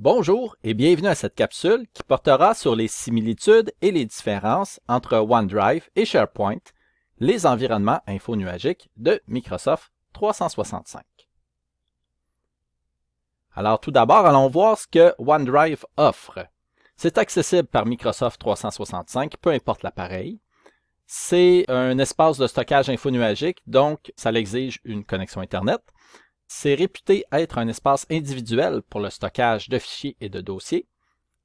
Bonjour et bienvenue à cette capsule qui portera sur les similitudes et les différences entre OneDrive et SharePoint, les environnements infonuagiques de Microsoft 365. Alors tout d'abord, allons voir ce que OneDrive offre. C'est accessible par Microsoft 365, peu importe l'appareil. C'est un espace de stockage infonuagique, donc ça exige une connexion Internet. C'est réputé être un espace individuel pour le stockage de fichiers et de dossiers.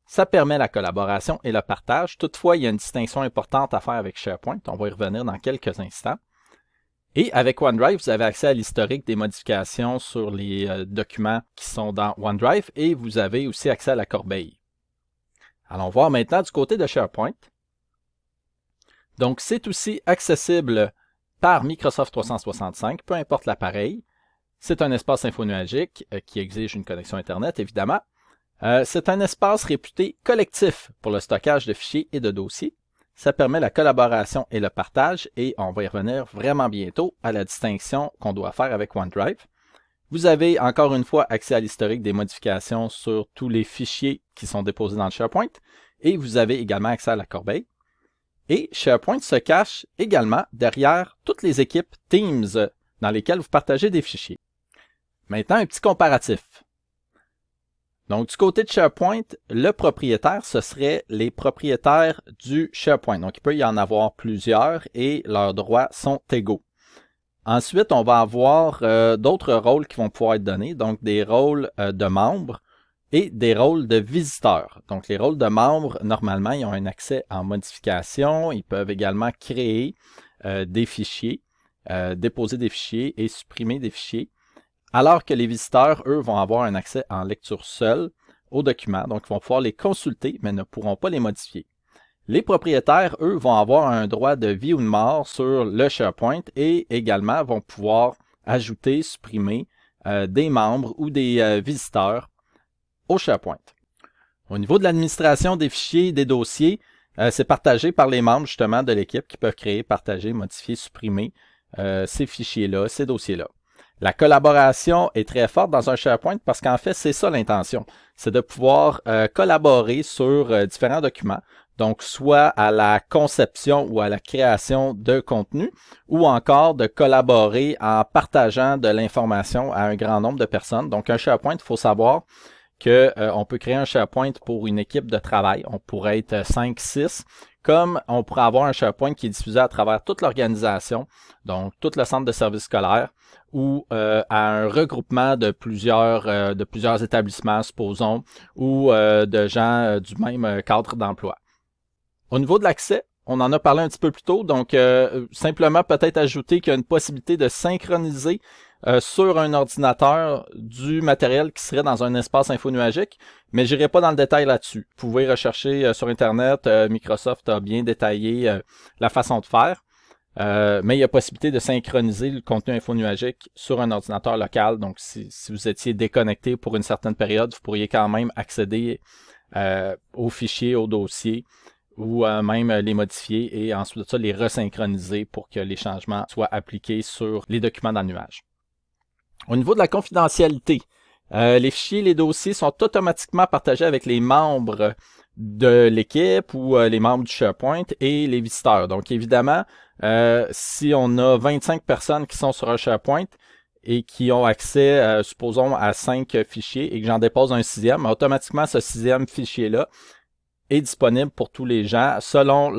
Ça permet la collaboration et le partage. Toutefois, il y a une distinction importante à faire avec SharePoint. On va y revenir dans quelques instants. Et avec OneDrive, vous avez accès à l'historique des modifications sur les documents qui sont dans OneDrive et vous avez aussi accès à la corbeille. Allons voir maintenant du côté de SharePoint. Donc, c'est aussi accessible par Microsoft 365, peu importe l'appareil. C'est un espace infonuagique qui exige une connexion Internet, évidemment. C'est un espace réputé collectif pour le stockage de fichiers et de dossiers. Ça permet la collaboration et le partage et on va y revenir vraiment bientôt à la distinction qu'on doit faire avec OneDrive. Vous avez encore une fois accès à l'historique des modifications sur tous les fichiers qui sont déposés dans le SharePoint et vous avez également accès à la corbeille. Et SharePoint se cache également derrière toutes les équipes Teams dans lesquelles vous partagez des fichiers. Maintenant, un petit comparatif. Donc, du côté de SharePoint, le propriétaire, ce serait les propriétaires du SharePoint. Donc, il peut y en avoir plusieurs et leurs droits sont égaux. Ensuite, on va avoir d'autres rôles qui vont pouvoir être donnés, donc des rôles de membres et des rôles de visiteurs. Donc, les rôles de membres, normalement, ils ont un accès en modification. Ils peuvent également créer des fichiers, déposer des fichiers et supprimer des fichiers. Alors que les visiteurs, eux, vont avoir un accès en lecture seule aux documents, donc ils vont pouvoir les consulter, mais ne pourront pas les modifier. Les propriétaires, eux, vont avoir un droit de vie ou de mort sur le SharePoint et également vont pouvoir ajouter, supprimer des membres ou des visiteurs au SharePoint. Au niveau de l'administration des fichiers et des dossiers, c'est partagé par les membres justement de l'équipe qui peuvent créer, partager, modifier, supprimer ces fichiers-là, ces dossiers-là. La collaboration est très forte dans un SharePoint parce qu'en fait, c'est ça l'intention. C'est de pouvoir collaborer sur différents documents. Donc, soit à la conception ou à la création de contenu, ou encore de collaborer en partageant de l'information à un grand nombre de personnes. Donc, un SharePoint, il faut savoir qu'on peut créer un SharePoint pour une équipe de travail. On pourrait être 5, 6. Comme on pourrait avoir un SharePoint qui est diffusé à travers toute l'organisation, donc tout le centre de services scolaires, ou à un regroupement de plusieurs établissements, supposons, ou de gens du même cadre d'emploi. Au niveau de l'accès, on en a parlé un petit peu plus tôt, donc simplement peut-être ajouter qu'il y a une possibilité de synchroniser sur un ordinateur du matériel qui serait dans un espace infonuagique, mais je n'irai pas dans le détail là-dessus. Vous pouvez rechercher sur Internet, Microsoft a bien détaillé la façon de faire, mais il y a possibilité de synchroniser le contenu infonuagique sur un ordinateur local, donc si vous étiez déconnecté pour une certaine période, vous pourriez quand même accéder aux fichiers, aux dossiers, ou même les modifier et ensuite de ça les resynchroniser pour que les changements soient appliqués sur les documents dans le nuage. Au niveau de la confidentialité, les fichiers et les dossiers sont automatiquement partagés avec les membres de l'équipe ou les membres du SharePoint et les visiteurs. Donc évidemment, si on a 25 personnes qui sont sur un SharePoint et qui ont accès, supposons, à 5 fichiers et que j'en dépose un 6e, automatiquement ce 6e fichier-là est disponible pour tous les gens selon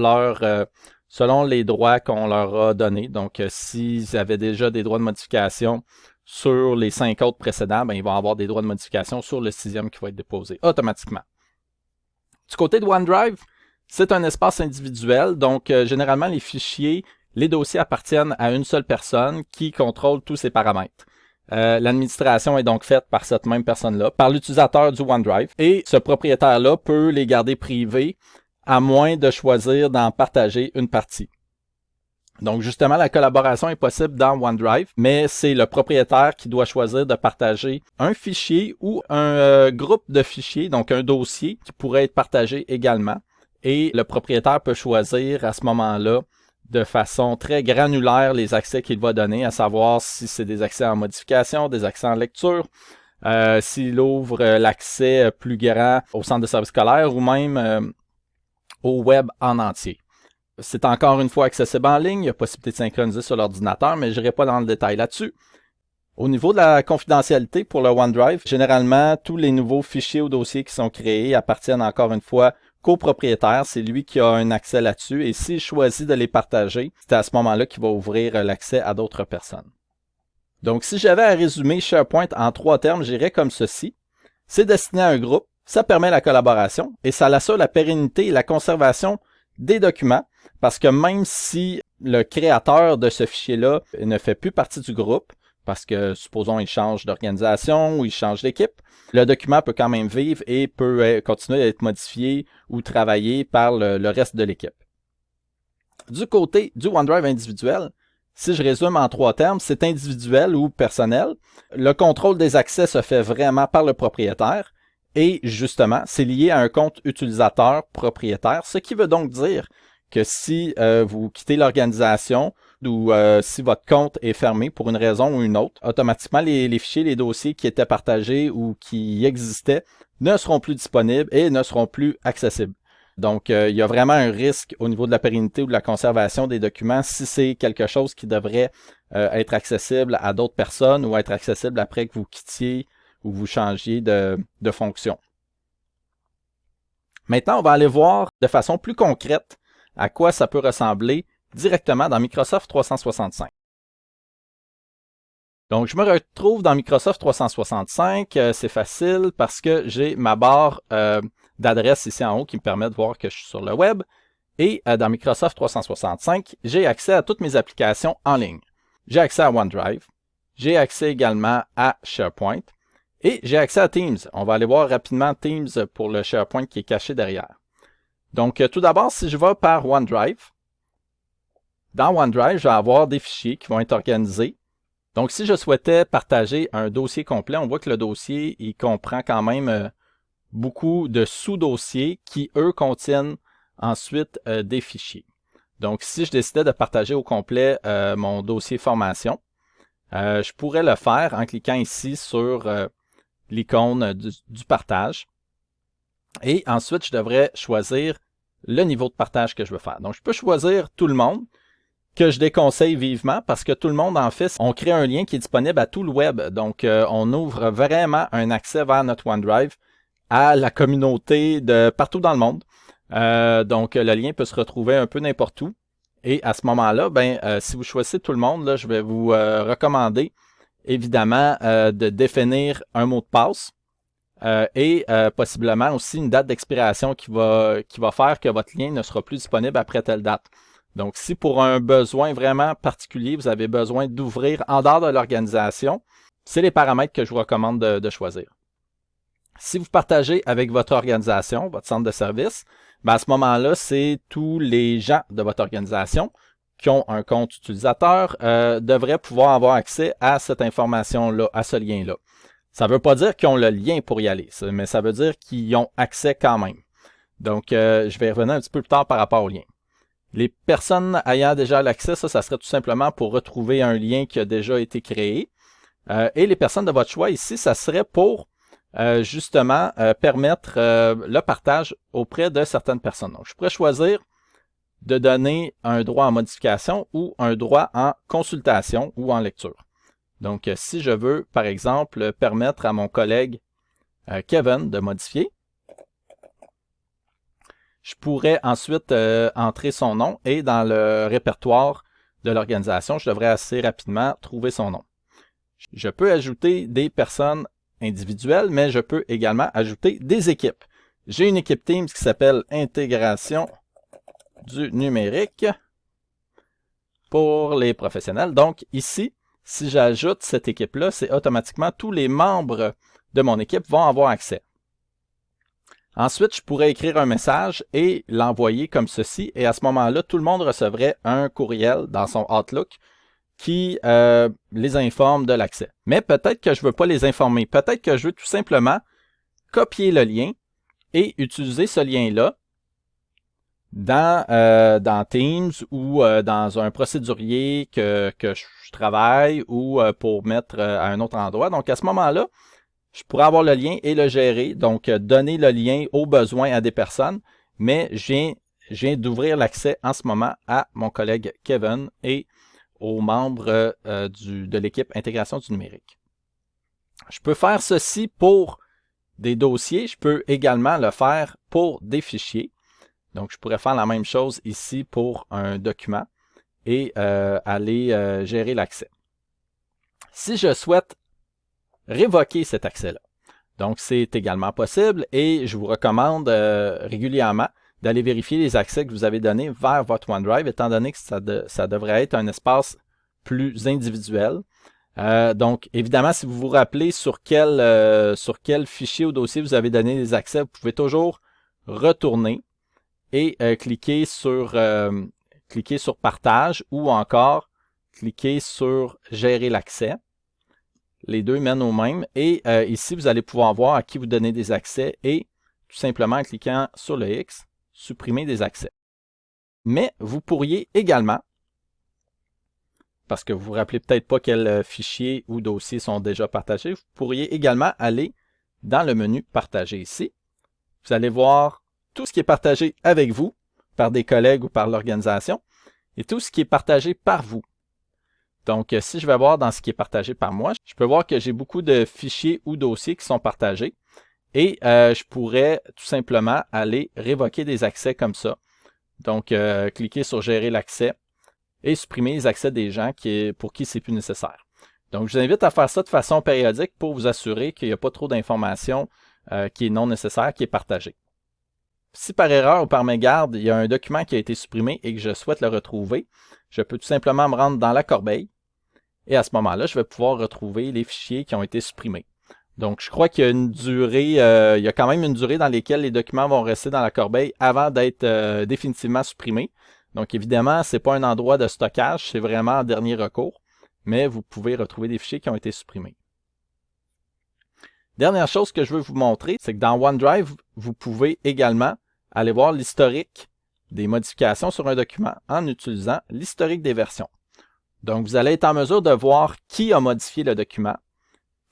les droits qu'on leur a donnés. Donc, s'ils avaient déjà des droits de modification sur les 5 autres précédents, ils vont avoir des droits de modification sur le 6e qui va être déposé automatiquement. Du côté de OneDrive, c'est un espace individuel. Donc, généralement, les fichiers, les dossiers appartiennent à une seule personne qui contrôle tous ces paramètres. L'administration est donc faite par cette même personne-là, par l'utilisateur du OneDrive. Et ce propriétaire-là peut les garder privés à moins de choisir d'en partager une partie. Donc justement, la collaboration est possible dans OneDrive, mais c'est le propriétaire qui doit choisir de partager un fichier ou un groupe de fichiers, donc un dossier qui pourrait être partagé également. Et le propriétaire peut choisir à ce moment-là de façon très granulaire les accès qu'il va donner, à savoir si c'est des accès en modification, des accès en lecture, s'il ouvre l'accès plus grand au centre de service scolaire ou même au web en entier. C'est encore une fois accessible en ligne, il y a possibilité de synchroniser sur l'ordinateur, mais je n'irai pas dans le détail là-dessus. Au niveau de la confidentialité pour le OneDrive, généralement, tous les nouveaux fichiers ou dossiers qui sont créés appartiennent encore une fois qu'au propriétaire. C'est lui qui a un accès là-dessus et s'il choisit de les partager, c'est à ce moment-là qu'il va ouvrir l'accès à d'autres personnes. Donc, si j'avais à résumer SharePoint en 3 termes, j'irais comme ceci. C'est destiné à un groupe, ça permet la collaboration et ça assure la pérennité et la conservation des documents parce que même si le créateur de ce fichier-là ne fait plus partie du groupe, parce que supposons il change d'organisation ou il change d'équipe, le document peut quand même vivre et peut continuer à être modifié ou travaillé par le reste de l'équipe. Du côté du OneDrive individuel, si je résume en 3 termes, c'est individuel ou personnel. Le contrôle des accès se fait vraiment par le propriétaire et justement, c'est lié à un compte utilisateur propriétaire, ce qui veut donc dire que si vous quittez l'organisation ou si votre compte est fermé pour une raison ou une autre, automatiquement les fichiers, les dossiers qui étaient partagés ou qui existaient ne seront plus disponibles et ne seront plus accessibles. Donc, il y a vraiment un risque au niveau de la pérennité ou de la conservation des documents si c'est quelque chose qui devrait être accessible à d'autres personnes ou être accessible après que vous quittiez ou vous changiez de fonction. Maintenant, on va aller voir de façon plus concrète à quoi ça peut ressembler directement dans Microsoft 365. Donc, je me retrouve dans Microsoft 365. C'est facile parce que j'ai ma barre d'adresse ici en haut qui me permet de voir que je suis sur le web. Et dans Microsoft 365, j'ai accès à toutes mes applications en ligne. J'ai accès à OneDrive. J'ai accès également à SharePoint. Et j'ai accès à Teams. On va aller voir rapidement Teams pour le SharePoint qui est caché derrière. Donc, tout d'abord, si je vais par OneDrive, dans OneDrive, je vais avoir des fichiers qui vont être organisés. Donc, si je souhaitais partager un dossier complet, on voit que le dossier, il comprend quand même beaucoup de sous-dossiers qui, eux, contiennent ensuite des fichiers. Donc, si je décidais de partager au complet mon dossier formation, je pourrais le faire en cliquant ici sur l'icône du partage. Et ensuite, je devrais choisir le niveau de partage que je veux faire. Donc, je peux choisir tout le monde, que je déconseille vivement parce que tout le monde, en fait, on crée un lien qui est disponible à tout le web. Donc, on ouvre vraiment un accès vers notre OneDrive à la communauté de partout dans le monde. Donc, le lien peut se retrouver un peu n'importe où. Et à ce moment-là, si vous choisissez tout le monde, là, je vais vous recommander, évidemment, de définir un mot de passe et possiblement aussi une date d'expiration qui va faire que votre lien ne sera plus disponible après telle date. Donc, si pour un besoin vraiment particulier, vous avez besoin d'ouvrir en dehors de l'organisation, c'est les paramètres que je vous recommande de choisir. Si vous partagez avec votre organisation, votre centre de service, à ce moment-là, c'est tous les gens de votre organisation qui ont un compte utilisateur devraient pouvoir avoir accès à cette information-là, à ce lien-là. Ça ne veut pas dire qu'ils ont le lien pour y aller, mais ça veut dire qu'ils ont accès quand même. Donc, je vais revenir un petit peu plus tard par rapport au lien. Les personnes ayant déjà l'accès, ça serait tout simplement pour retrouver un lien qui a déjà été créé. Et les personnes de votre choix ici, ça serait pour justement permettre le partage auprès de certaines personnes. Donc, je pourrais choisir de donner un droit en modification ou un droit en consultation ou en lecture. Donc, si je veux, par exemple, permettre à mon collègue Kevin de modifier, je pourrais ensuite entrer son nom et dans le répertoire de l'organisation, je devrais assez rapidement trouver son nom. Je peux ajouter des personnes individuelles, mais je peux également ajouter des équipes. J'ai une équipe Teams qui s'appelle Intégration du numérique pour les professionnels. Donc ici, si j'ajoute cette équipe-là, c'est automatiquement tous les membres de mon équipe vont avoir accès. Ensuite, je pourrais écrire un message et l'envoyer comme ceci. Et à ce moment-là, tout le monde recevrait un courriel dans son Outlook qui les informe de l'accès. Mais peut-être que je ne veux pas les informer. Peut-être que je veux tout simplement copier le lien et utiliser ce lien-là dans Teams ou dans un procédurier que je travaille ou pour mettre à un autre endroit. Donc, à ce moment-là, je pourrais avoir le lien et le gérer, donc donner le lien aux besoins à des personnes, mais je viens d'ouvrir l'accès en ce moment à mon collègue Kevin et aux membres de l'équipe intégration du numérique. Je peux faire ceci pour des dossiers, je peux également le faire pour des fichiers. Donc, je pourrais faire la même chose ici pour un document et aller gérer l'accès. Si je souhaite révoquer cet accès-là, donc c'est également possible et je vous recommande régulièrement d'aller vérifier les accès que vous avez donnés vers votre OneDrive, étant donné que ça devrait être un espace plus individuel. Donc, évidemment, si vous vous rappelez sur quel fichier ou dossier vous avez donné les accès, vous pouvez toujours retourner et cliquer sur Partage ou encore cliquer sur Gérer l'accès. Les deux mènent au même. Et ici, vous allez pouvoir voir à qui vous donnez des accès et tout simplement en cliquant sur le X, supprimer des accès. Mais vous pourriez également, parce que vous ne vous rappelez peut-être pas quels fichiers ou dossiers sont déjà partagés, vous pourriez également aller dans le menu Partager ici. Vous allez voir tout ce qui est partagé avec vous, par des collègues ou par l'organisation, et tout ce qui est partagé par vous. Donc, si je vais voir dans ce qui est partagé par moi, je peux voir que j'ai beaucoup de fichiers ou dossiers qui sont partagés et je pourrais tout simplement aller révoquer des accès comme ça. Donc, cliquer sur Gérer l'accès et supprimer les accès des gens pour qui c'est plus nécessaire. Donc, je vous invite à faire ça de façon périodique pour vous assurer qu'il n'y a pas trop d'informations qui est non nécessaire, qui est partagée. Si par erreur ou par mégarde, il y a un document qui a été supprimé et que je souhaite le retrouver, je peux tout simplement me rendre dans la corbeille et à ce moment-là, je vais pouvoir retrouver les fichiers qui ont été supprimés. Donc, je crois qu'il y a une durée, il y a quand même une durée dans laquelle les documents vont rester dans la corbeille avant d'être définitivement supprimés. Donc, évidemment, ce n'est pas un endroit de stockage, c'est vraiment en dernier recours, mais vous pouvez retrouver des fichiers qui ont été supprimés. Dernière chose que je veux vous montrer, c'est que dans OneDrive, vous pouvez également aller voir l'historique des modifications sur un document en utilisant l'historique des versions. Donc, vous allez être en mesure de voir qui a modifié le document,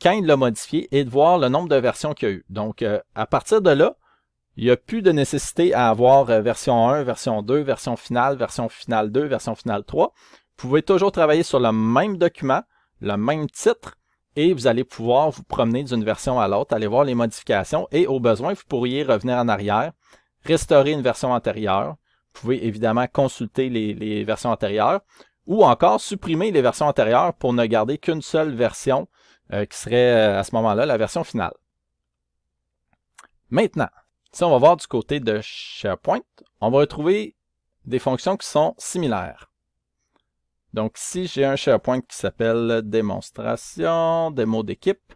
quand il l'a modifié et de voir le nombre de versions qu'il y a eu. Donc, à partir de là, il n'y a plus de nécessité à avoir version 1, version 2, version finale 2, version finale 3. Vous pouvez toujours travailler sur le même document, le même titre, et vous allez pouvoir vous promener d'une version à l'autre, aller voir les modifications et au besoin, vous pourriez revenir en arrière, restaurer une version antérieure. Vous pouvez évidemment consulter les versions antérieures ou encore supprimer les versions antérieures pour ne garder qu'une seule version qui serait à ce moment-là la version finale. Maintenant, si on va voir du côté de SharePoint, on va retrouver des fonctions qui sont similaires. Donc ici, j'ai un SharePoint qui s'appelle démonstration, démo d'équipe.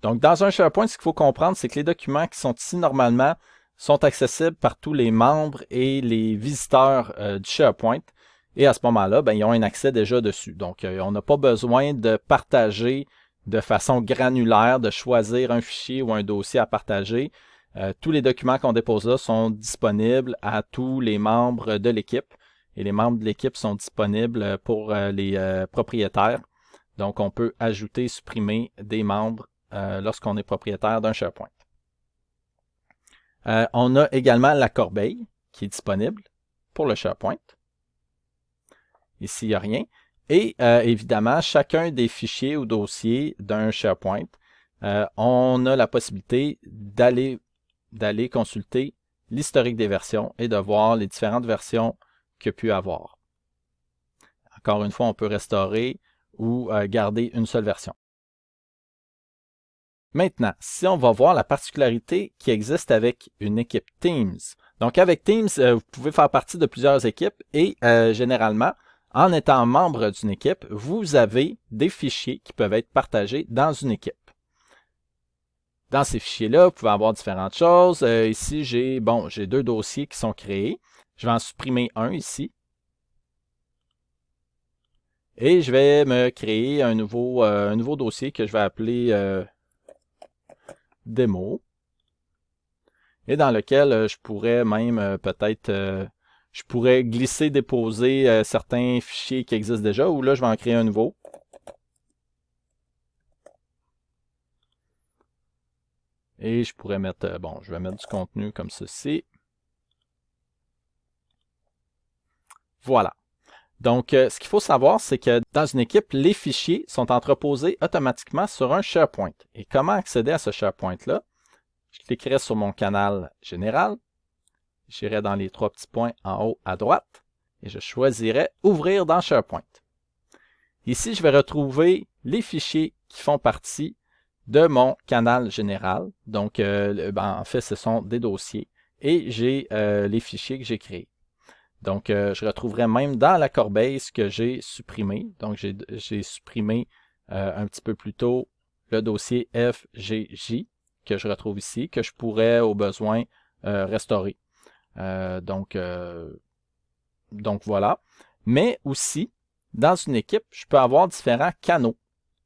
Donc dans un SharePoint, ce qu'il faut comprendre, c'est que les documents qui sont ici normalement sont accessibles par tous les membres et les visiteurs du SharePoint. Et à ce moment-là, ils ont un accès déjà dessus. Donc, on n'a pas besoin de partager de façon granulaire, de choisir un fichier ou un dossier à partager. Tous les documents qu'on dépose là sont disponibles à tous les membres de l'équipe. Et les membres de l'équipe sont disponibles pour les propriétaires. Donc, on peut ajouter, supprimer des membres lorsqu'on est propriétaire d'un SharePoint. On a également la corbeille qui est disponible pour le SharePoint. Ici, il n'y a rien. Et évidemment, chacun des fichiers ou dossiers d'un SharePoint, on a la possibilité d'aller consulter l'historique des versions et de voir les différentes versions qu'il y a pu avoir. Encore une fois, on peut restaurer ou garder une seule version. Maintenant, si on va voir la particularité qui existe avec une équipe Teams. Donc, avec Teams, vous pouvez faire partie de plusieurs équipes et généralement, en étant membre d'une équipe, vous avez des fichiers qui peuvent être partagés dans une équipe. Dans ces fichiers-là, vous pouvez avoir différentes choses. Ici, j'ai deux dossiers qui sont créés. Je vais en supprimer un ici. Et je vais me créer un nouveau dossier que je vais appeler démo. Et dans lequel je pourrais même peut-être... je pourrais glisser, déposer certains fichiers qui existent déjà, ou là, je vais en créer un nouveau. Et je pourrais mettre, bon, je vais mettre du contenu comme ceci. Voilà. Donc, ce qu'il faut savoir, c'est que dans une équipe, les fichiers sont entreposés automatiquement sur un SharePoint. Et comment accéder à ce SharePoint-là? Je cliquerai sur mon canal général. J'irai dans les 3 petits points en haut à droite et je choisirai « Ouvrir dans SharePoint ». Ici, je vais retrouver les fichiers qui font partie de mon canal général. Donc, en fait, ce sont des dossiers et j'ai les fichiers que j'ai créés. Donc, je retrouverai même dans la corbeille ce que j'ai supprimé. Donc, j'ai supprimé un petit peu plus tôt le dossier FGJ que je retrouve ici, que je pourrais au besoin restaurer. Donc voilà. Mais aussi, dans une équipe, je peux avoir différents canaux.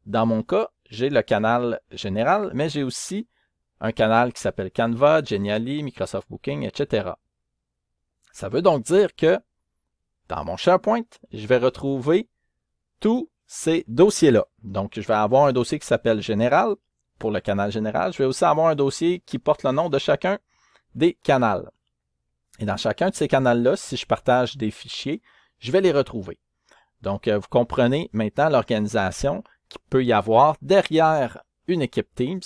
Dans mon cas, j'ai le canal général, mais j'ai aussi un canal qui s'appelle Canva, Genially, Microsoft Booking, etc. Ça veut donc dire que dans mon SharePoint, je vais retrouver tous ces dossiers-là. Donc, je vais avoir un dossier qui s'appelle Général pour le canal général. Je vais aussi avoir un dossier qui porte le nom de chacun des canaux. Et dans chacun de ces canaux-là, si je partage des fichiers, je vais les retrouver. Donc, vous comprenez maintenant l'organisation qu'il peut y avoir derrière une équipe Teams.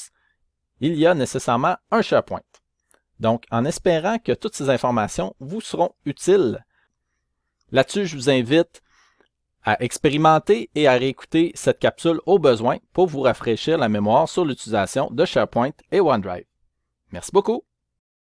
Il y a nécessairement un SharePoint. Donc, en espérant que toutes ces informations vous seront utiles. Là-dessus, je vous invite à expérimenter et à réécouter cette capsule au besoin pour vous rafraîchir la mémoire sur l'utilisation de SharePoint et OneDrive. Merci beaucoup!